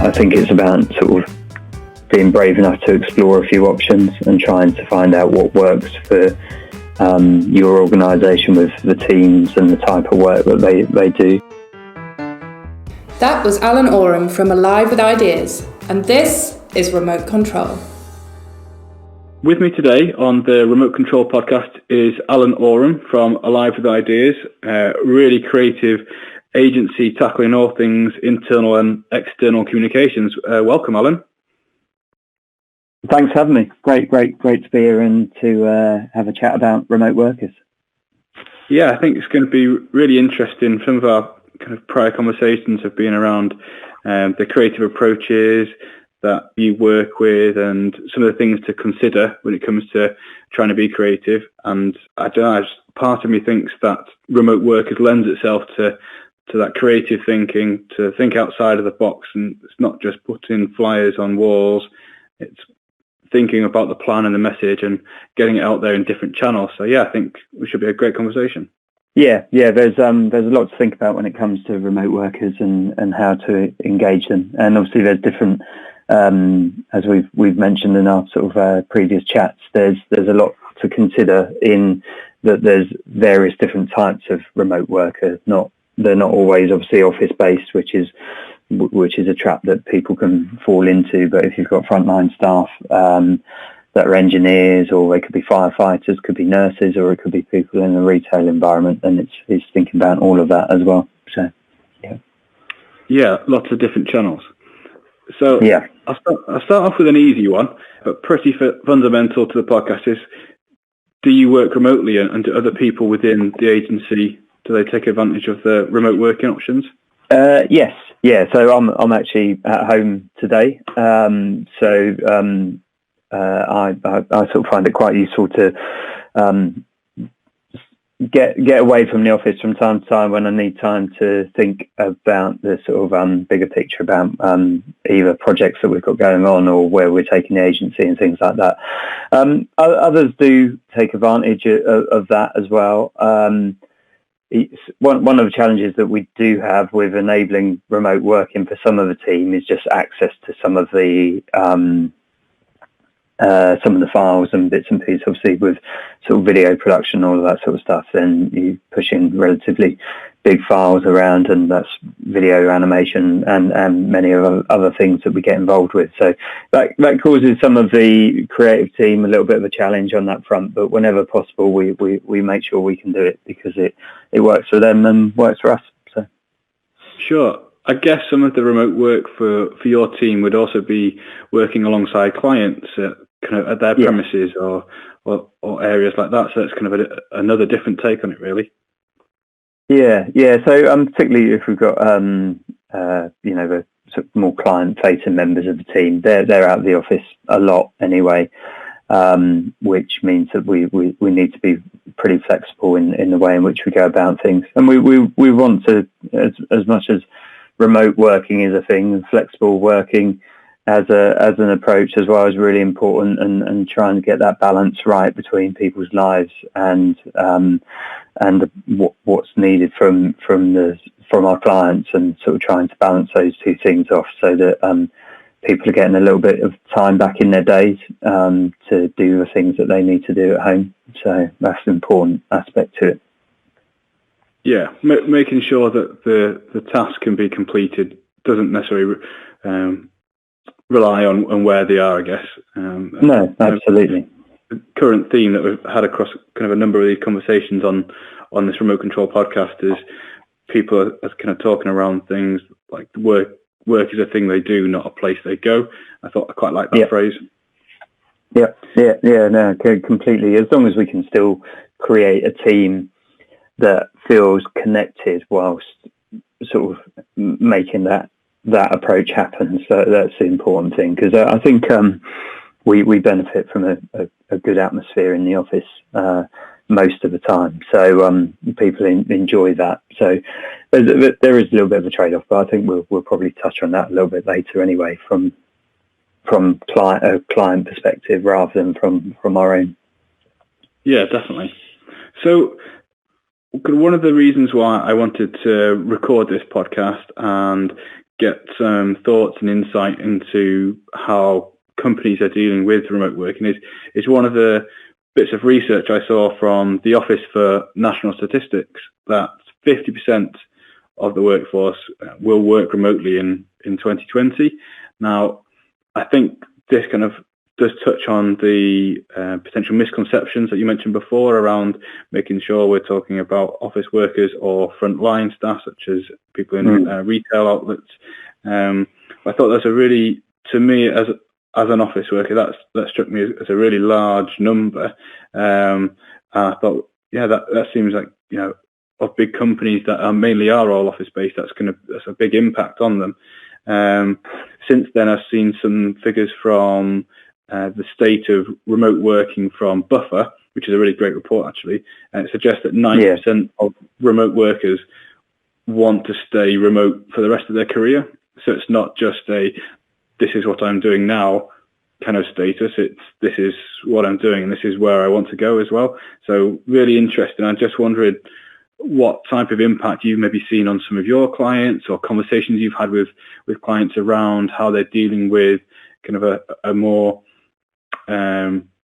I think it's about sort of being brave enough to explore a few options and trying to find out what works for your organisation with the teams and the type of work that they do. That was Alan Oram from Alive with Ideas, and this is Remote Control. With me today on the Remote Control podcast is Alan Oram from Alive with Ideas, a really creative agency tackling all things internal and external communications. Welcome, Alan. Thanks for having me. Great to be here and to have a chat about remote workers. Yeah, I think it's going to be really interesting. Some of our kind of prior conversations have been around the creative approaches that you work with and some of the things to consider when it comes to trying to be creative. And I don't know, part of me thinks that remote workers lends itself to that creative thinking, to think outside of the box, and it's not just putting flyers on walls, it's thinking about the plan and the message and getting it out there in different channels. So yeah, I think it should be a great conversation. Yeah. There's a lot to think about when it comes to remote workers and how to engage them. And obviously there's different, as we've mentioned in our sort of previous chats, there's a lot to consider in that there's various different types of remote workers. They're not always obviously office based, which is a trap that people can fall into. But if you've got frontline staff that are engineers, or they could be firefighters, could be nurses, or it could be people in a retail environment, then it's thinking about all of that as well. So yeah, lots of different channels. So yeah, I'll start off with an easy one, but pretty fundamental to the podcast is: do you work remotely, and do other people within the agency, do they take advantage of the remote working options? Yes. Yeah. So I'm actually at home today. I sort of find it quite useful to get away from the office from time to time when I need time to think about the sort of bigger picture about either projects that we've got going on or where we're taking the agency and things like that. Others do take advantage of that as well. It's one of the challenges that we do have with enabling remote working for some of the team is just access to some of the files and bits and pieces. Obviously, with sort of video production, all of that sort of stuff, then you push in relatively big files around, and that's video animation and many other things that we get involved with. So that causes some of the creative team a little bit of a challenge on that front. But whenever possible, we make sure we can do it because it works for them and works for us. So sure. I guess some of the remote work for your team would also be working alongside clients kind of at their premises or areas like that. So it's kind of another different take on it, really. Yeah. So particularly if we've got the sort of more client-facing members of the team, they're out of the office a lot anyway, which means that we need to be pretty flexible in the way in which we go about things. And we want to, as much as remote working is a thing, flexible working as an approach as well is really important, and trying to get that balance right between people's lives and what's needed from our clients, and sort of trying to balance those two things off so that people are getting a little bit of time back in their days to do the things that they need to do at home. So that's an important aspect to it. Yeah, making sure that the task can be completed doesn't necessarily rely on where they are, I guess. No, absolutely. The current theme that we've had across kind of a number of these conversations on this remote control podcast is people are kind of talking around things like work is a thing they do, not a place they go. I quite like that phrase. Yeah, no, completely. As long as we can still create a team that feels connected whilst sort of making that approach happen. So that's the important thing, because I think we benefit from a good atmosphere in the office most of the time. So people enjoy that. So there is a little bit of a trade-off, but I think we'll probably touch on that a little bit later anyway, from client perspective rather than from our own. Yeah, definitely. So one of the reasons why I wanted to record this podcast and get some thoughts and insight into how companies are dealing with remote working is one of the bits of research I saw from the Office for National Statistics that 50% of the workforce will work remotely in 2020. Now, I think this kind of does touch on the potential misconceptions that you mentioned before around making sure we're talking about office workers or frontline staff, such as people in retail outlets. I thought that's a really, to me, as an office worker, that struck me as a really large number. I thought, yeah, that seems like, of big companies that mainly are all office based, that's a big impact on them. Since then, I've seen some figures from the state of remote working from Buffer, which is a really great report actually, and it suggests that 90% of remote workers want to stay remote for the rest of their career. So it's not just this is what I'm doing now kind of status, it's this is what I'm doing and this is where I want to go as well. So really interesting. I just wondered what type of impact you've maybe seen on some of your clients or conversations you've had with clients around how they're dealing with kind of a more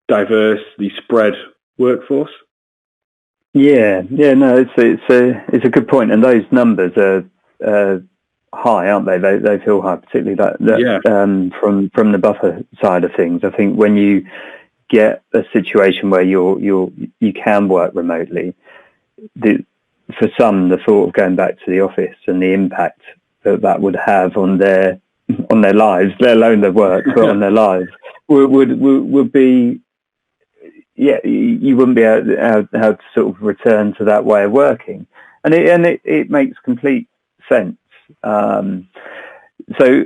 diversely spread workforce. No, it's a good point, and those numbers are high, aren't they? They feel high, particularly from the Buffer side of things. I think when you get a situation where you can work remotely, for some, the thought of going back to the office and the impact that would have on their lives, let alone their work, but on their lives, would be, you wouldn't be able to sort of return to that way of working, and it makes complete sense. So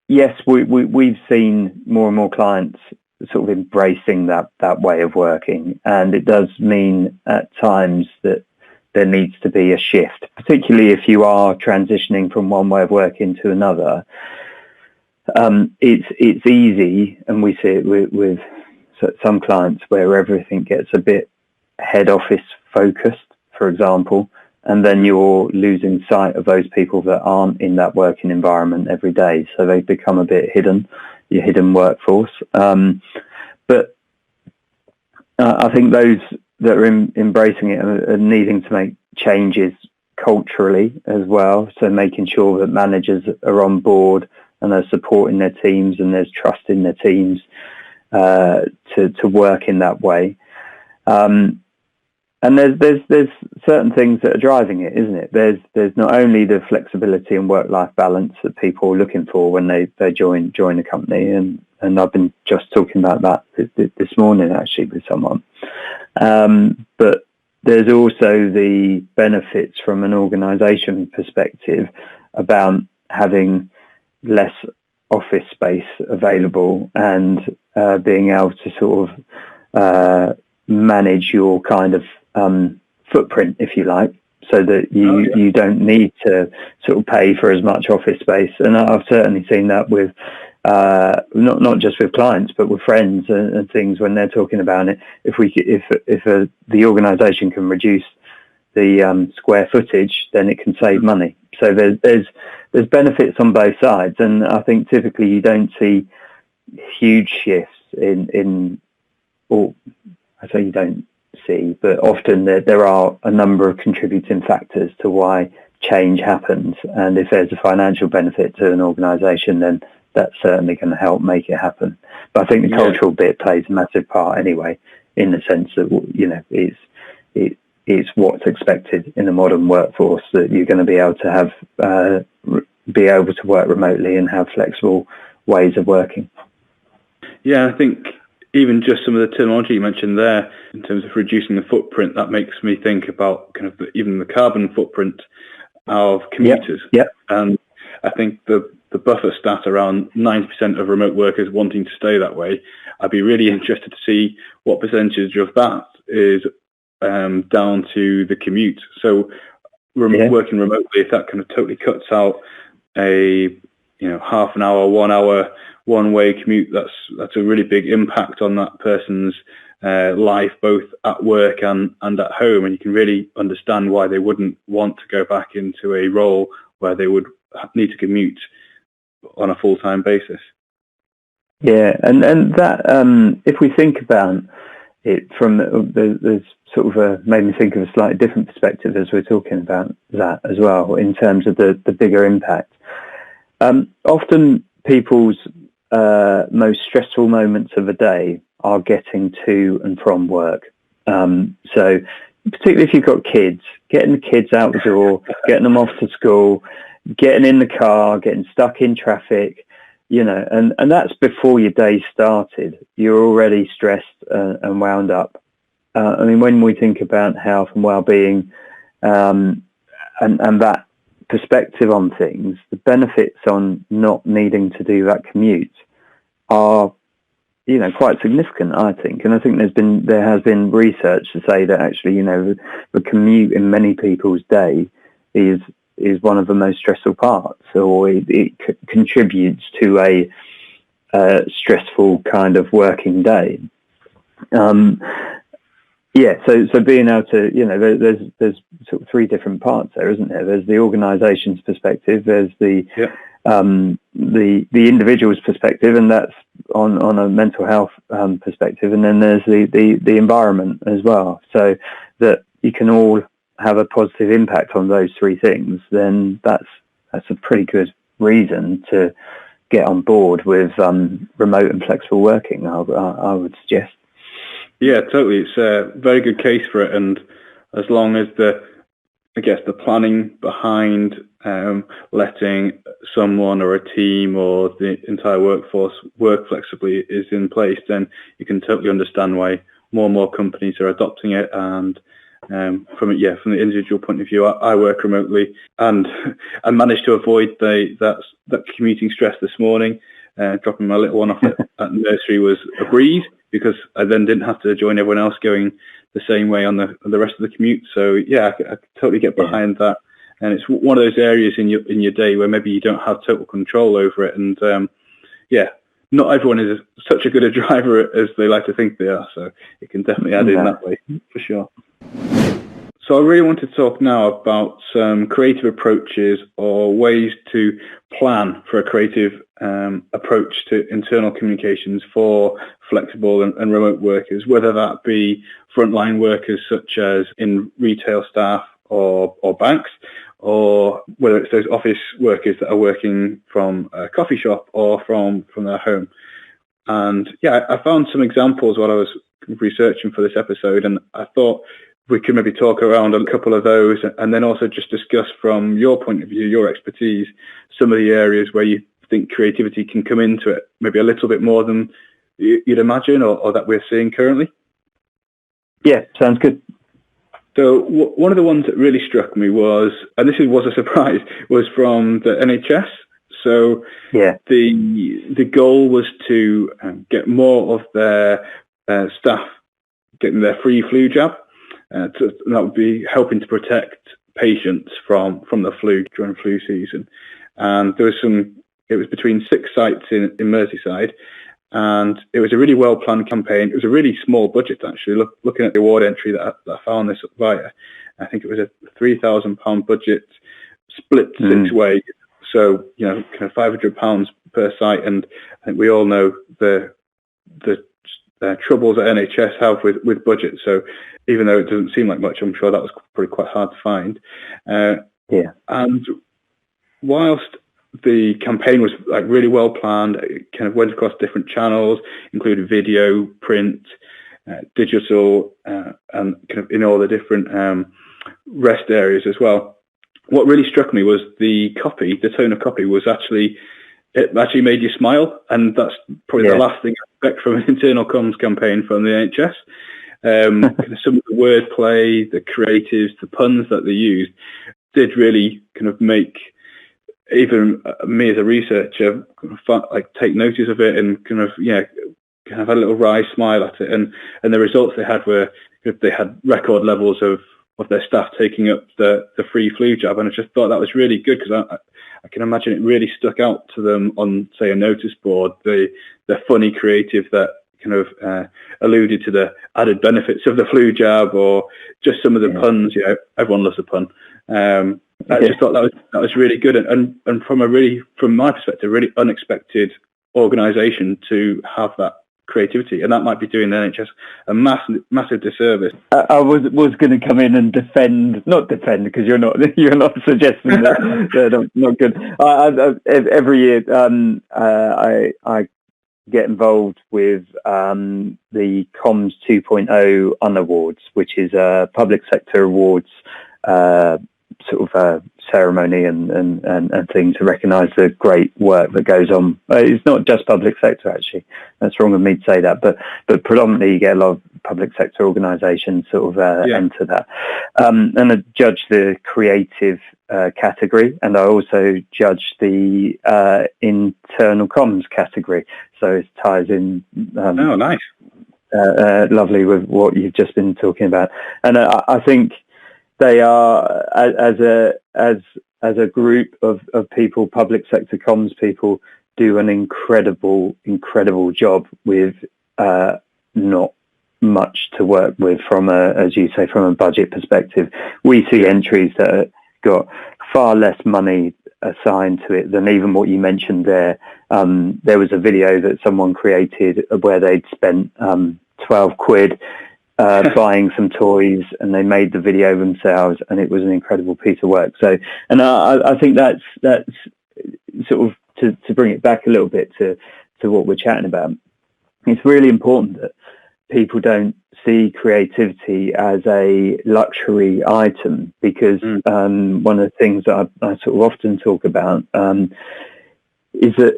yes, we've seen more and more clients sort of embracing that way of working, and it does mean at times that there needs to be a shift, particularly if you are transitioning from one way of working to another. It's easy, and we see it with some clients where everything gets a bit head office focused, for example, and then you're losing sight of those people that aren't in that working environment every day. So they become a bit hidden, your hidden workforce. But I think those that are embracing it are needing to make changes culturally as well. So making sure that managers are on board and are supporting their teams, and there's trust in their teams to work in that way. And there's certain things that are driving it, isn't it? There's not only the flexibility and work-life balance that people are looking for when they join a company, and I've been just talking about that this morning actually with someone. But there's also the benefits from an organisation perspective about having less office space available and being able to sort of manage your kind of footprint, if you like, so that you don't need to sort of pay for as much office space. And I've certainly seen that with not just with clients, but with friends and things when they're talking about it. If the organisation can reduce the square footage, then it can save money. So there's benefits on both sides, and I think typically you don't see huge shifts or I say you don't see, but often there are a number of contributing factors to why change happens. And if there's a financial benefit to an organisation, then that's certainly going to help make it happen. But I think the cultural bit plays a massive part anyway, in the sense that it's what's expected in the modern workforce, that you're going to be able to have be able to work remotely and have flexible ways of working. Yeah, I think even just some of the terminology you mentioned there in terms of reducing the footprint, that makes me think about kind of even the carbon footprint of commuters. Yep. And I think the Buffer stat around 90% of remote workers wanting to stay that way, I'd be really interested to see what percentage of that is down to the commute. So working remotely, if that kind of totally cuts out a half an hour, 1 hour one-way commute, that's a really big impact on that person's life, both at work and at home. And you can really understand why they wouldn't want to go back into a role where they would need to commute on a full-time basis. Yeah, and that if we think about it from there's sort of made me think of a slightly different perspective as we're talking about that as well, in terms of the bigger impact. Often people's most stressful moments of the day are getting to and from work. So particularly if you've got kids, getting the kids out the door, getting them off to school, getting in the car, getting stuck in traffic, and that's before your day started. You're already stressed and wound up. I mean, when we think about health and well-being and that perspective on things, the benefits on not needing to do that commute are, quite significant, I think. And I think there has been research to say that actually, the commute in many people's day is one of the most stressful parts, or it contributes to a stressful kind of working day. So being able to, there's sort of three different parts there, isn't there? There's the organisation's perspective, there's the individual's perspective, and that's on a mental health perspective, and then there's the environment as well. So that you can all have a positive impact on those three things, then that's a pretty good reason to get on board with remote and flexible working, I would suggest. Yeah, totally. It's a very good case for it, and as long as the planning behind letting someone or a team or the entire workforce work flexibly is in place, then you can totally understand why more and more companies are adopting it. And from the individual point of view, I work remotely, and I managed to avoid that commuting stress this morning. Dropping my little one off at nursery was a breeze, because I then didn't have to join everyone else going the same way on the rest of the commute. So I totally get behind that. And it's one of those areas in your day where maybe you don't have total control over it. And not everyone is such a good a driver as they like to think they are. So it can definitely add in that way, for sure. So I really want to talk now about some creative approaches or ways to plan for a creative approach to internal communications for flexible and remote workers, whether that be frontline workers such as in retail staff or banks, or whether it's those office workers that are working from a coffee shop or from their home. And I found some examples while I was researching for this episode, and I thought we could maybe talk around a couple of those, and then also just discuss from your point of view, your expertise, some of the areas where you think creativity can come into it, maybe a little bit more than you'd imagine or that we're seeing currently. Yeah, sounds good. So one of the ones that really struck me was, and this was a surprise, was from the NHS. So the goal was to get more of their staff getting their free flu jab. That would be helping to protect patients from the flu during flu season. And there was it was between 6 sites in Merseyside, and it was a really well-planned campaign. It was a really small budget, actually. Looking at the award entry that I found this via, I think it was a £3,000 budget split 6 ways. So, kind of £500 per site. And I think we all know the troubles that NHS have with budget. So even though it doesn't seem like much, I'm sure that was probably quite hard to find. And whilst the campaign was really well planned, it kind of went across different channels, including video, print, digital, and kind of in all the different rest areas as well. What really struck me was the tone of copy was it actually made you smile, and that's probably the last thing I expect from an internal comms campaign from the NHS. Some of the wordplay, the creatives, the puns that they used did really kind of make even me as a researcher take notice of it, and kind of had a little wry smile at it. And the results they had were they had record levels of their staff taking up the free flu jab, and I just thought that was really good, because I can imagine it really stuck out to them on, say, a notice board, the funny creative that kind of alluded to the added benefits of the flu jab, or just some of the puns. Everyone loves a pun. I just thought that was really good, and from my perspective, really unexpected organisation to have that creativity, and that might be doing the NHS a massive disservice. I was going to come in and not defend, because you're not suggesting that they're not good. Every year, I get involved with the Comms 2.0 Unawards, which is a public sector awards sort of ceremony and thing to recognise the great work that goes on. It's not just public sector, actually. That's wrong of me to say that, but predominantly you get a lot of public sector organisations sort of enter that. And I judge the creative category, and I also judge the internal comms category. So it ties in. Oh, nice. Lovely with what you've just been talking about, and I think they are, as a group of people, public sector comms people, do an incredible job with not much to work with from as you say, from a budget perspective. We see entries that have got far less money assigned to it than even what you mentioned there. There was a video that someone created where they'd spent 12 quid buying some toys, and they made the video themselves, and it was an incredible piece of work. So, and I think that's sort of to bring it back a little bit to what we're chatting about. It's really important that people don't see creativity as a luxury item, because one of the things that I sort of often talk about is that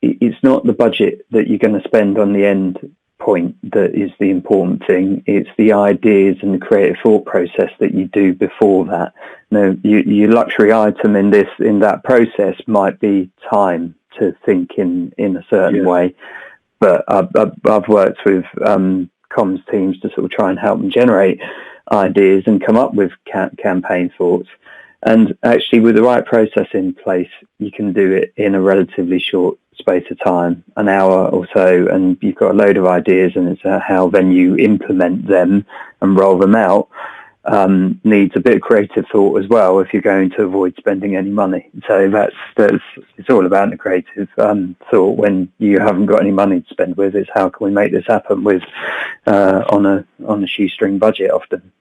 it's not the budget that you're going to spend on the end point that is the important thing. It's the ideas and the creative thought process that you do before that. Now, your luxury item in that process might be time to think in a certain way. But I've worked with comms teams to sort of try and help them generate ideas and come up with campaign thoughts. And actually, with the right process in place, you can do it in a relatively short space of time, an hour or so, and you've got a load of ideas, and it's how then you implement them and roll them out. Needs a bit of creative thought as well if you're going to avoid spending any money. So that's it's all about the creative thought when you haven't got any money to spend with. It's how can we make this happen with on a shoestring budget often.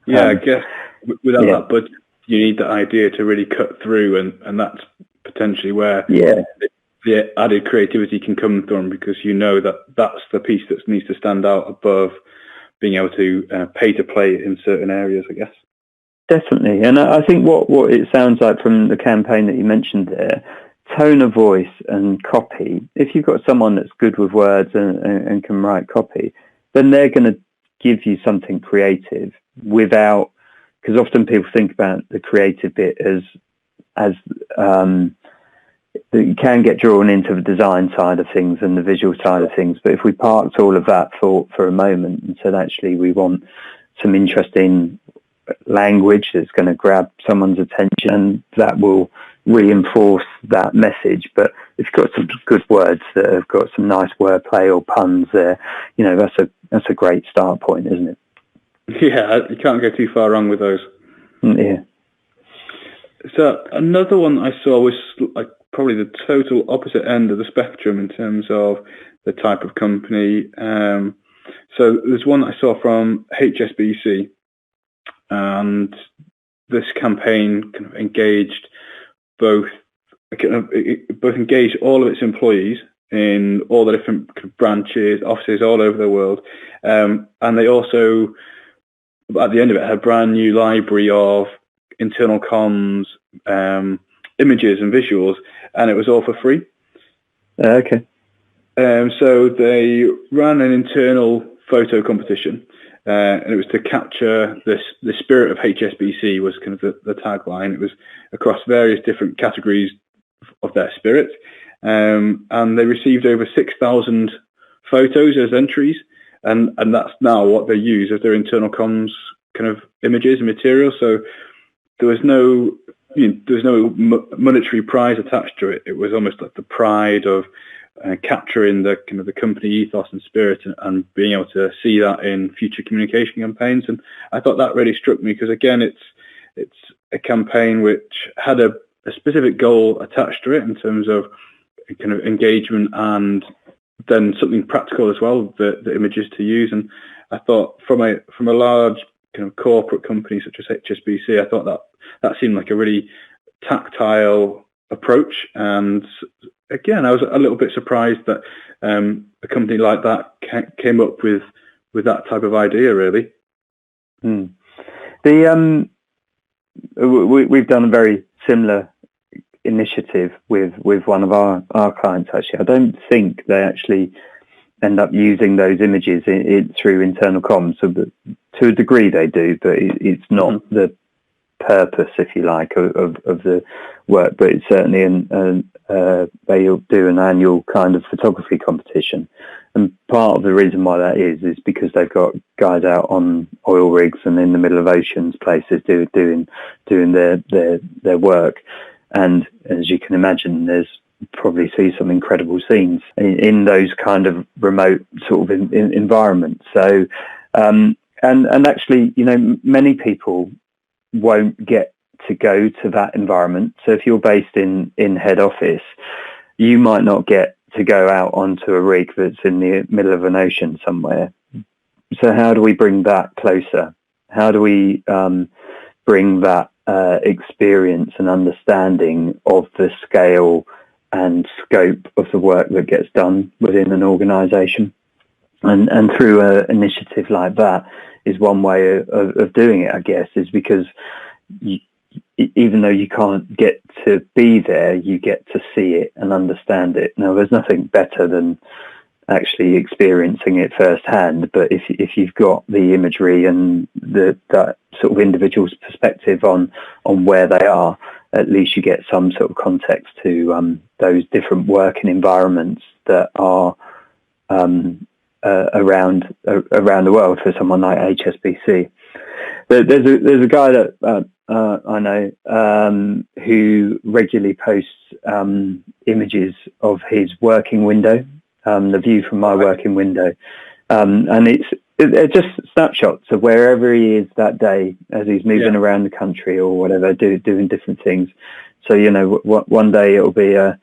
I guess without that budget, you need that idea to really cut through, and that's potentially where the added creativity can come from, because you know that's the piece that needs to stand out above being able to pay to play in certain areas, I guess. Definitely. And I think what it sounds like from the campaign that you mentioned there, tone of voice and copy, if you've got someone that's good with words and can write copy, then they're going to give you something creative without, because often people think about the creative bit as you can get drawn into the design side of things and the visual side of things. But if we parked all of that for a moment and said, actually, we want some interesting language that's going to grab someone's attention, and that will reinforce that message. But if you've got some good words that have got some nice wordplay or puns there, that's a great start point, isn't it? Yeah, you can't go too far wrong with those. Yeah. So another one I saw was like probably the total opposite end of the spectrum in terms of the type of company. So there's one I saw from HSBC, and this campaign kind of engaged engaged all of its employees in all the different branches, offices all over the world, and they also, at the end of it, had a brand new library of internal comms images and visuals, and it was all for free. Okay. So they ran an internal photo competition, and it was to capture the spirit of HSBC was kind of the tagline. It was across various different categories of their spirit, and they received over 6,000 photos as entries, and that's now what they use as their internal comms kind of images and materials. So there was no monetary prize attached to it. It was almost like the pride of capturing the kind of the company ethos and spirit, and being able to see that in future communication campaigns. And I thought that really struck me, because again, it's it's a campaign which had a specific goal attached to it in terms of kind of engagement and then something practical as well, the images to use. And I thought from a large kind of corporate company such as HSBC, I thought that seemed like a really tactile approach. And again, I was a little bit surprised that a company like that came up with that type of idea, really. We've done a very similar initiative with one of our clients, actually. I don't think they actually end up using those images through internal comms. So to a degree they do, but it's not the purpose, if you like, of the work. But it's certainly they do an annual kind of photography competition. And part of the reason why that is because they've got guys out on oil rigs and in the middle of oceans places doing their work. And as you can imagine, there's probably see some incredible scenes in those kind of remote sort of environments. So, and actually, many people won't get to go to that environment. So if you're based in head office, you might not get to go out onto a rig that's in the middle of an ocean somewhere. So how do we bring that closer? How do we bring that experience and understanding of the scale and scope of the work that gets done within an organisation? And through an initiative like that is one way of doing it, I guess, is because even though you can't get to be there, you get to see it and understand it. Now, there's nothing better than actually experiencing it firsthand, but if you've got the imagery and that sort of individual's perspective on where they are, at least you get some sort of context to those different working environments that are around the world for someone like HSBC. There's a guy that I know who regularly posts images of his working window, the view from my working window, and it's just snapshots of wherever he is that day as he's moving around the country or whatever, doing different things. So one day it'll be a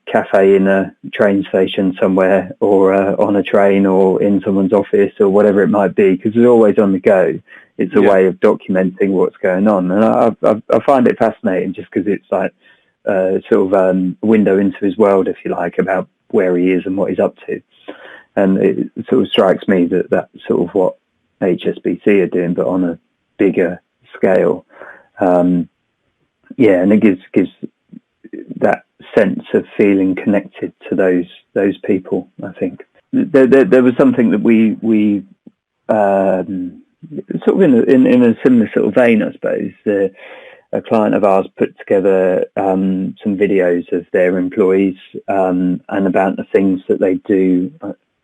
cafe in a train station somewhere, or on a train, or in someone's office, or whatever it might be, because it's always on the go. It's a way of documenting what's going on, and I find it fascinating just because it's like sort of a window into his world, if you like, about where he is and what he's up to. And it sort of strikes me that that's sort of what HSBC are doing, but on a bigger scale. And it gives that sense of feeling connected to those people. I think there was something that we sort of in a similar sort of vein, I suppose. A client of ours put together some videos of their employees and about the things that they do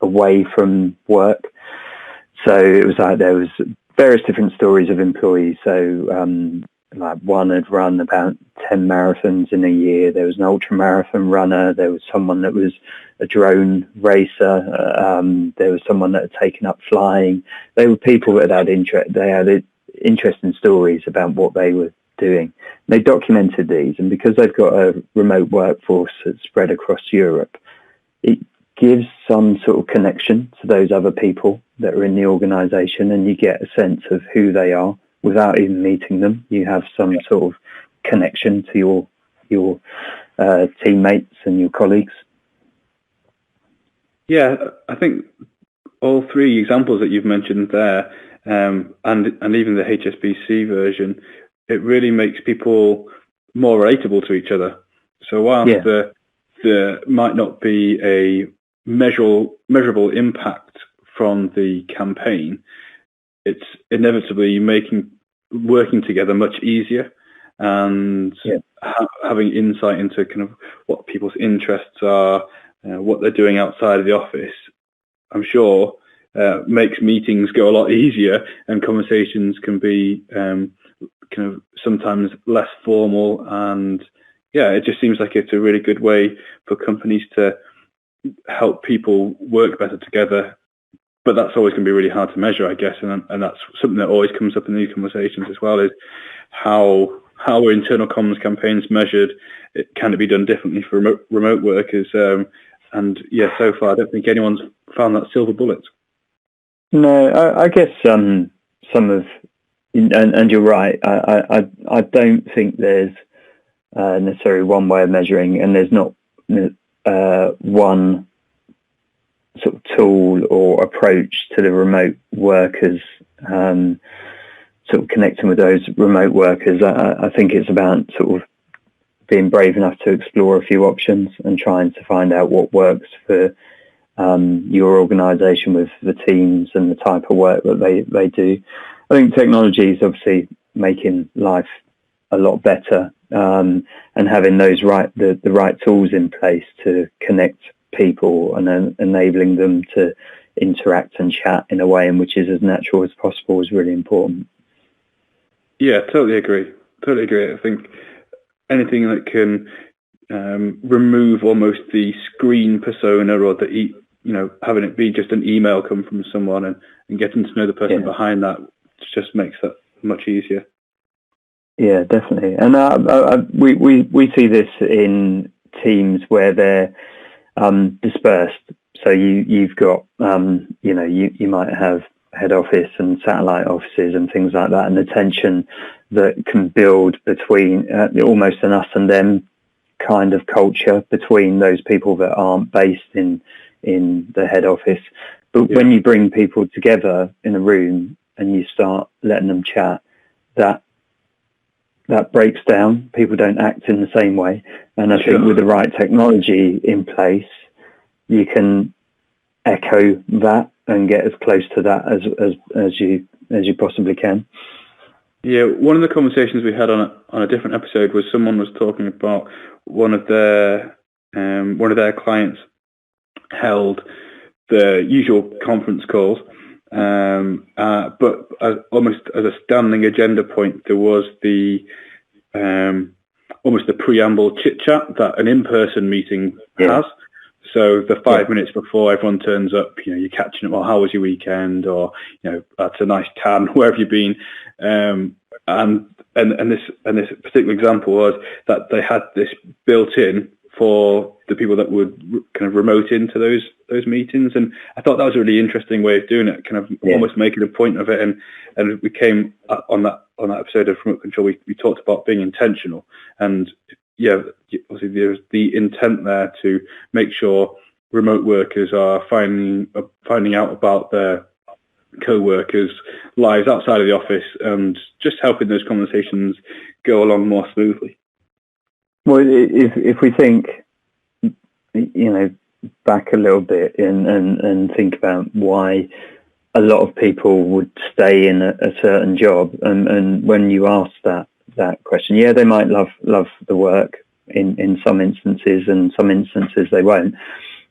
away from work. So it was like there was various different stories of employees. So like one had run about 10 marathons in a year. There was an ultra marathon runner. There was someone that was a drone racer. There was someone that had taken up flying. They were people that had interest. They had interesting stories about what they were doing. They documented these, and because they've got a remote workforce that's spread across Europe, it gives some sort of connection to those other people that are in the organisation, and you get a sense of who they are without even meeting them. You have some sort of connection to your teammates and your colleagues. Yeah, I think all three examples that you've mentioned there, and even the HSBC version, it really makes people more relatable to each other. So whilst there might not be a measurable impact from the campaign, it's inevitably making working together much easier, and having insight into kind of what people's interests are, what they're doing outside of the office, I'm sure makes meetings go a lot easier, and conversations can be kind of sometimes less formal. And it just seems like it's a really good way for companies to help people work better together, but that's always going to be really hard to measure, I guess, and that's something that always comes up in these conversations as well, is how are internal comms campaigns measured? Can it be done differently for remote workers? And yeah, so far I don't think anyone's found that silver bullet. No, I guess some of, and you're right. I don't think there's necessarily one way of measuring, and there's not one sort of tool or approach to the remote workers, sort of connecting with those remote workers. I think it's about sort of being brave enough to explore a few options and trying to find out what works for your organisation with the teams and the type of work that they do. I think technology is obviously making life a lot better, and having those the right tools in place to connect people and then enabling them to interact and chat in a way in which is as natural as possible is really important. Yeah, totally agree. I think anything that can remove almost the screen persona, or the having it be just an email come from someone and getting to know the person behind that just makes that much easier. Yeah, definitely. And we see this in teams where they're dispersed. So you've got you might have head office and satellite offices and things like that, and the tension that can build between almost an us and them kind of culture between those people that aren't based in the head office. But when you bring people together in a room and you start letting them chat, that breaks down. People don't act in the same way. And I think with the right technology in place, you can echo that and get as close to that as you possibly can. Yeah, one of the conversations we had on a different episode was someone was talking about one of their clients held the usual conference calls, but almost as a standing agenda point, there was the almost the preamble chit chat that an in-person meeting has. So the 5 minutes before everyone turns up, you're catching up. Well, how was your weekend? Or that's a nice tan. Where have you been? And this particular example was that they had this built in for the people that would kind of remote into those meetings, and I thought that was a really interesting way of doing it. Kind of almost making a point of it, and we came on that episode of Remote Control. We talked about being intentional, and obviously there's the intent there to make sure remote workers are finding out about their co-workers' lives outside of the office, and just helping those conversations go along more smoothly. Well, if we think, back a little bit and think about why a lot of people would stay in a certain job, and when you ask that question, they might love the work in some instances, and some instances they won't.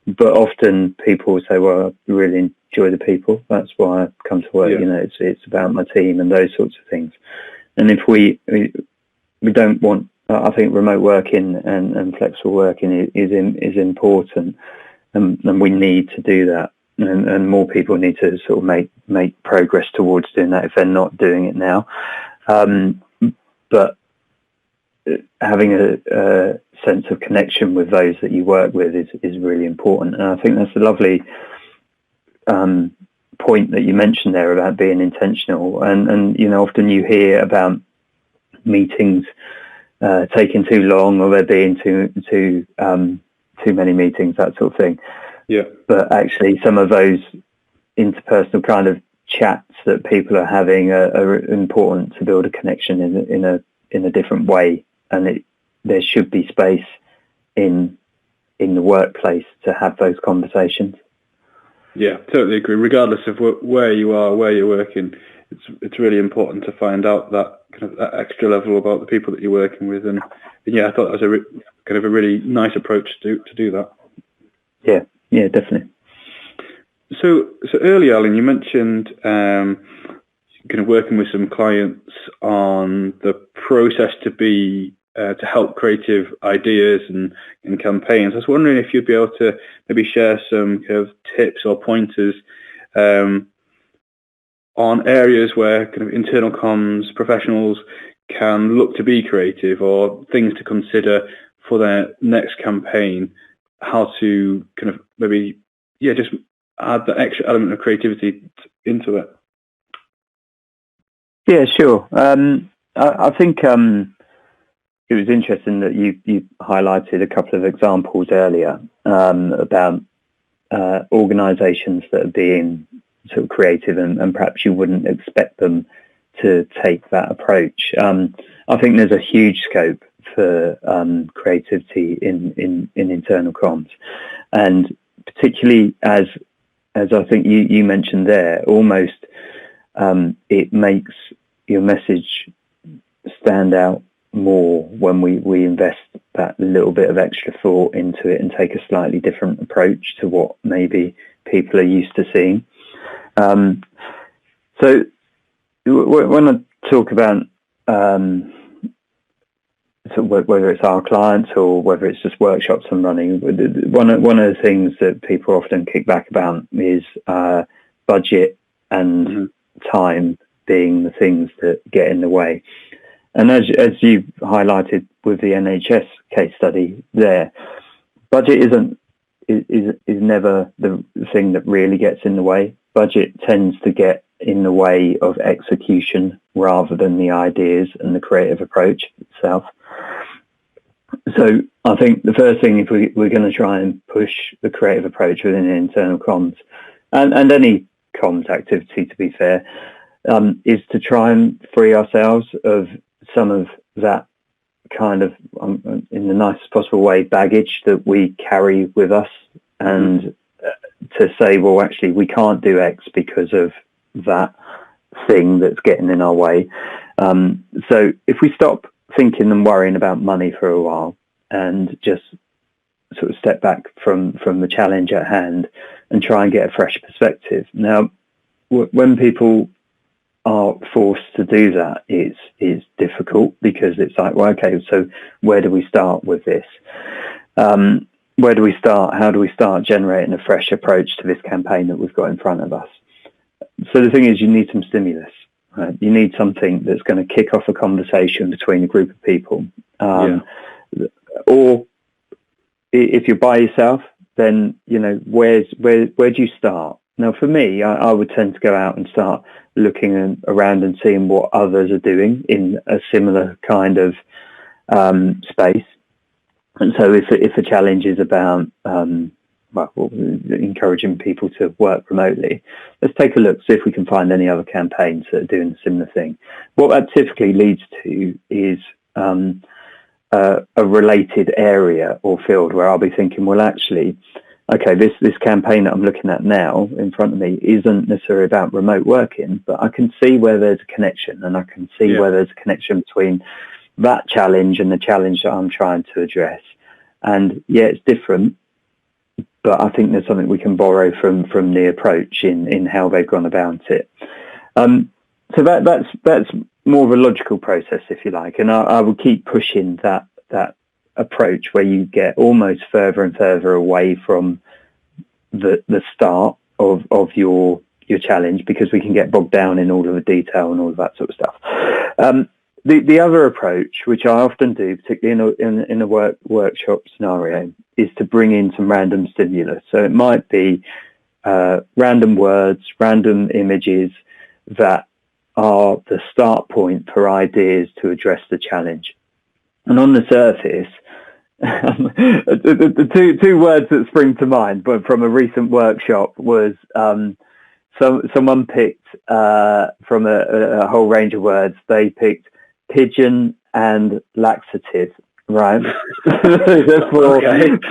But often people say, well, I really enjoy the people. That's why I come to work. It's about my team and those sorts of things. And if we don't want, I think remote working and flexible working is important, and we need to do that. And more people need to sort of make progress towards doing that if they're not doing it now. But having a sense of connection with those that you work with is really important. And I think that's a lovely point that you mentioned there about being intentional. And often you hear about meetings taking too long, or there being too many meetings, that sort of thing. Yeah. But actually, some of those interpersonal kind of chats that people are having are important to build a connection in a different way. And there should be space in the workplace to have those conversations. Yeah, totally agree. Regardless of where you are, where you're working, it's really important to find out that kind of that extra level about the people that you're working with. And I thought that was kind of a really nice approach to do that. Yeah, definitely. So earlier, Alan, you mentioned kind of working with some clients on the process to help creative ideas and campaigns. I was wondering if you'd be able to maybe share some kind of tips or pointers on areas where kind of internal comms professionals can look to be creative, or things to consider for their next campaign, how to kind of maybe, just add that extra element of creativity into it? Yeah, sure. I think it was interesting that you highlighted a couple of examples earlier about organisations that are being sort of creative, and perhaps you wouldn't expect them to take that approach. I think there's a huge scope for creativity in internal comms, and particularly as I think you mentioned there, almost it makes your message stand out more when we invest that little bit of extra thought into it and take a slightly different approach to what maybe people are used to seeing. So when I talk about so whether it's our clients or whether it's just workshops I'm running, one of the things that people often kick back about is budget and time being the things that get in the way. And as you highlighted with the NHS case study there, budget is never the thing that really gets in the way. Budget tends to get in the way of execution rather than the ideas and the creative approach itself. So I think the first thing, if we're going to try and push the creative approach within internal comms and any comms activity, to be fair, is to try and free ourselves of some of that kind of, in the nicest possible way, baggage that we carry with us, and to say, well, actually, we can't do X because of that thing that's getting in our way. So if we stop thinking and worrying about money for a while and just sort of step back from the challenge at hand and try and get a fresh perspective. Now, when people are forced to do that, it's difficult, because it's like, well, okay, so where do we start with this? Where do we start? How do we start generating a fresh approach to this campaign that we've got in front of us? So the thing is, you need some stimulus, right? You need something that's going to kick off a conversation between a group of people. Or if you're by yourself, then, where do you start? Now, for me, I would tend to go out and start looking around and seeing what others are doing in a similar kind of space. And so if a challenge is about encouraging people to work remotely, let's take a look, see if we can find any other campaigns that are doing a similar thing. What that typically leads to is a related area or field where I'll be thinking, well, actually, okay, this campaign that I'm looking at now in front of me isn't necessarily about remote working, but I can see where there's a connection, and I can see where there's a connection between that challenge and the challenge that I'm trying to address. And it's different, but I think there's something we can borrow from the approach in how they've gone about it. So that's more of a logical process, if you like, and I will keep pushing that approach where you get almost further and further away from the start of your challenge, because we can get bogged down in all of the detail and all of that sort of stuff. The other approach, which I often do, particularly in a workshop scenario, is to bring in some random stimulus. So it might be random words, random images that are the start point for ideas to address the challenge. And on the surface, the two words that spring to mind, but from a recent workshop, was someone picked from a whole range of words. They picked pigeon and laxative, right?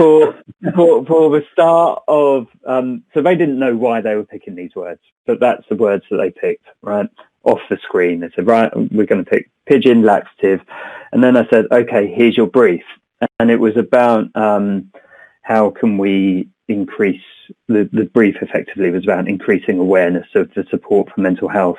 for the start of, so they didn't know why they were picking these words, but that's the words that they picked, right, off the screen. They said, right, we're going to pick pigeon, laxative. And then I said, okay, here's your brief. And it was about how can we increase, the brief effectively was about increasing awareness of the support for mental health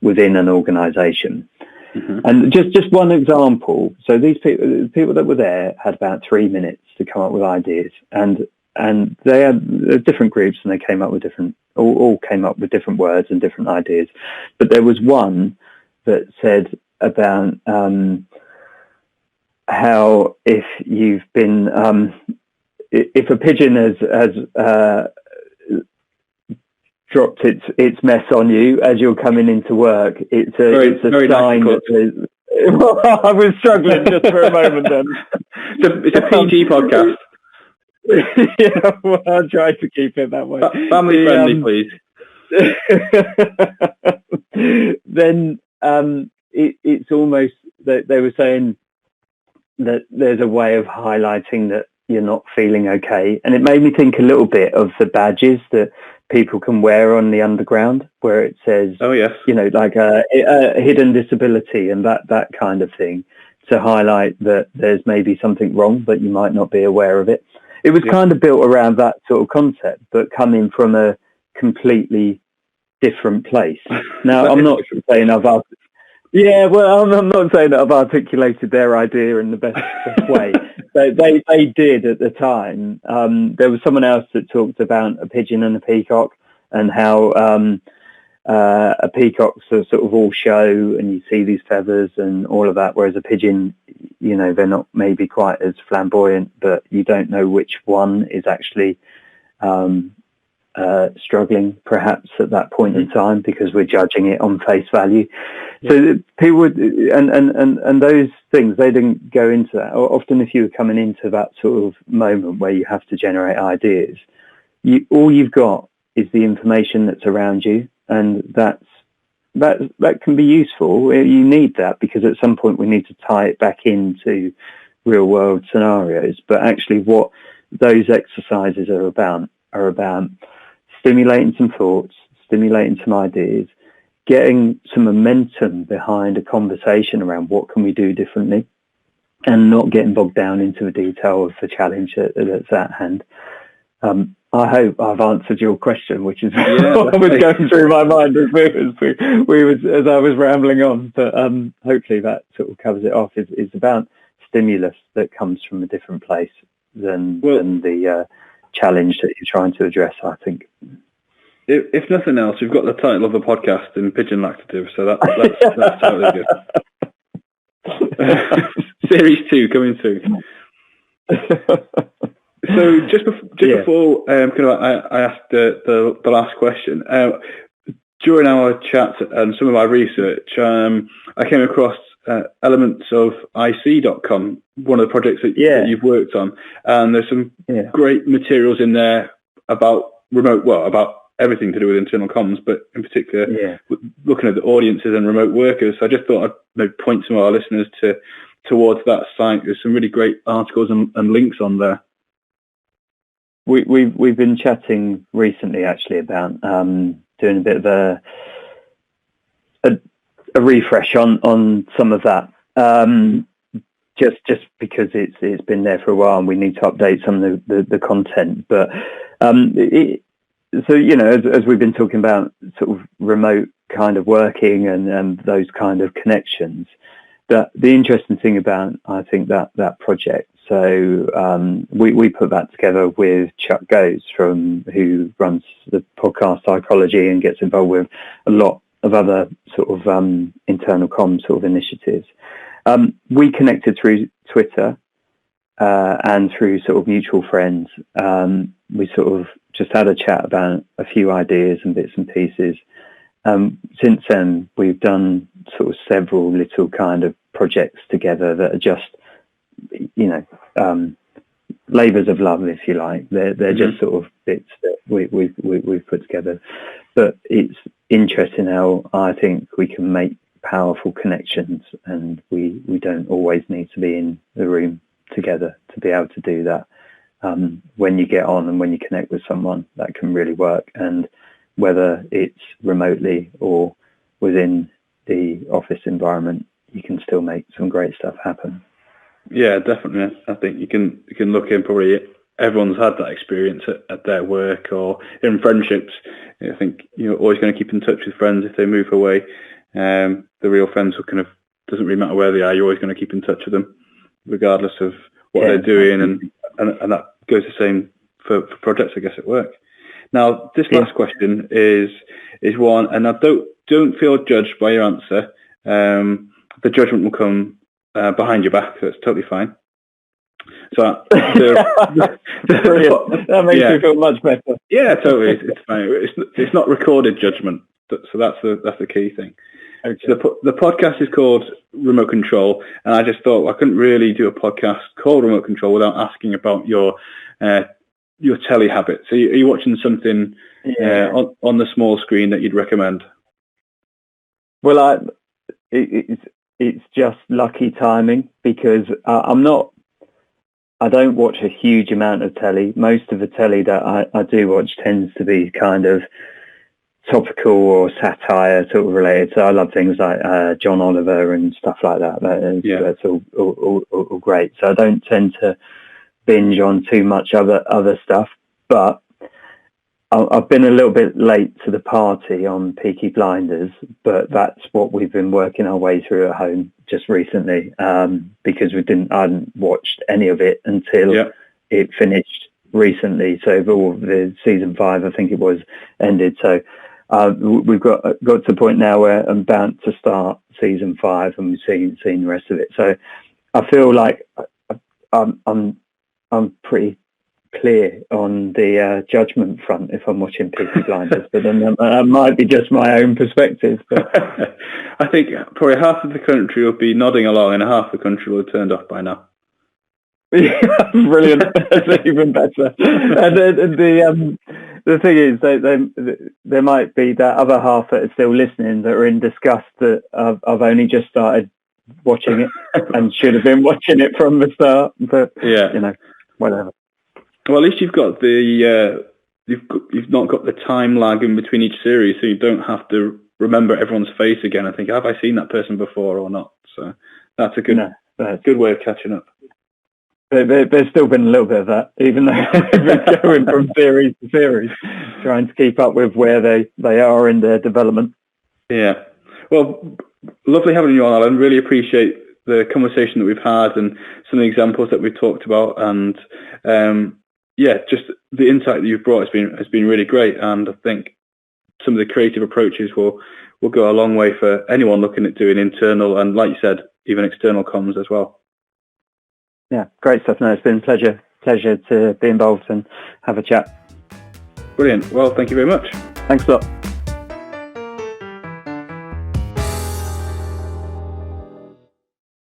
within an organisation. Mm-hmm. And just one example. So these people that were there had about 3 minutes to come up with ideas. And and they had different groups, and they came up with all came up with different words and different ideas. But there was one that said about how if you've been if a pigeon has dropped its mess on you as you're coming into work, it's a sign that says, I was struggling just for a moment then. It's a PG podcast. Yeah, well, I'll try to keep it that way. Family friendly, please. Then it's almost that they were saying that there's a way of highlighting that you're not feeling okay, and it made me think a little bit of the badges that people can wear on the underground, where it says, "Oh yes," like a hidden disability and that kind of thing, to highlight that there's maybe something wrong, but you might not be aware of it. It was kind of built around that sort of concept, but coming from a completely different place. Now, I'm not saying I'm not saying that I've articulated their idea in the best way. They did at the time. There was someone else that talked about a pigeon and a peacock, and how a peacock's a sort of all show, and you see these feathers and all of that, whereas a pigeon, they're not maybe quite as flamboyant, but you don't know which one is actually struggling perhaps at that point in time, because we're judging it on face value. So people would, and those things, they didn't go into that. Often if you were coming into that sort of moment where you have to generate ideas, all you've got is the information that's around you, and that can be useful. You need that, because at some point we need to tie it back into real world scenarios. But actually what those exercises are about stimulating some thoughts, stimulating some ideas, getting some momentum behind a conversation around what can we do differently, and not getting bogged down into the detail of the challenge that's at hand. I hope I've answered your question, which is what was going through my mind as as I was rambling on. But hopefully that sort of covers it off. It's about stimulus that comes from a different place than the challenge that you're trying to address, I think. If nothing else, we've got the title of a podcast in pigeon laxative, so that's totally good. Series 2 coming soon. So just before I asked the last question, during our chat and some of my research, I came across elements of ICcom, one of the projects that you've worked on, and there's some great materials in there about about everything to do with internal comms, but in particular looking at the audiences and remote workers. So I just thought I'd maybe point some of our listeners towards that site. There's some really great articles and links on there. We've been chatting recently actually about doing a bit of a refresh on some of that, just because it's been there for a while and we need to update some of the content. But as we've been talking about sort of remote kind of working and those kind of connections, the interesting thing about, I think, that project, so we put that together with Chuck Goes, who runs the podcast Psychology and gets involved with a lot of other sort of internal comms sort of initiatives. We connected through Twitter and through sort of mutual friends. We sort of just had a chat about a few ideas and bits and pieces. Since then, we've done sort of several little kind of projects together that are just, labours of love, if you like. They're just sort of bits that we've put together. But it's interesting how I think we can make powerful connections, and we don't always need to be in the room together to be able to do that. When you get on and when you connect with someone, that can really work. And whether it's remotely or within the office environment, you can still make some great stuff happen. Yeah, definitely. I think you can look in, probably everyone's had that experience at their work or in friendships. I think you're always going to keep in touch with friends if they move away. The real friends who doesn't really matter where they are, you're always going to keep in touch with them, regardless of what they're doing, and that goes the same for projects, I guess, at work. Now, this last question is one, and I don't feel judged by your answer. The judgment will come behind your back, so it's totally fine. So Brilliant. That makes me feel much better. Yeah, totally. It's fine. It's not recorded judgment, so that's the key thing. Okay. So the podcast is called Remote Control, and I just thought I couldn't really do a podcast called Remote Control without asking about your telly habits. So are you watching something on the small screen that you'd recommend? Well, it's just lucky timing because I don't watch a huge amount of telly. Most of the telly that I do watch tends to be kind of topical or satire sort of related. So I love things like John Oliver and stuff like that. That's all great. So I don't tend to binge on too much other stuff. But I've been a little bit late to the party on Peaky Blinders, but that's what we've been working our way through at home just recently, because I hadn't watched any of it until it finished recently. So all the season 5, I think it was, ended. So we've got to the point now where I'm about to start season 5, and we've seen the rest of it. So I feel like I'm pretty clear on the judgment front if I'm watching Peaky Blinders, but then that might be just my own perspective. But I think probably half of the country will be nodding along and half the country will have turned off by now. Brilliant. That's even better. And the thing is, there might be that other half that are still listening that are in disgust that I've only just started watching it and should have been watching it from the start. But whatever. Well, at least you've got you've not got the time lag in between each series, so you don't have to remember everyone's face again and think, have I seen that person before or not? So that's a good way of catching up. There's still been a little bit of that, even though we're going from series to series, trying to keep up with where they are in their development. Yeah. Well, lovely having you on, Alan. Really appreciate the conversation that we've had and some of the examples that we've talked about, and just the insight that you've brought has been really great. And I think some of the creative approaches will go a long way for anyone looking at doing internal and, like you said, even external comms as well. Yeah, great stuff. No, it's been a pleasure to be involved and have a chat. Brilliant. Well, thank you very much. Thanks a lot.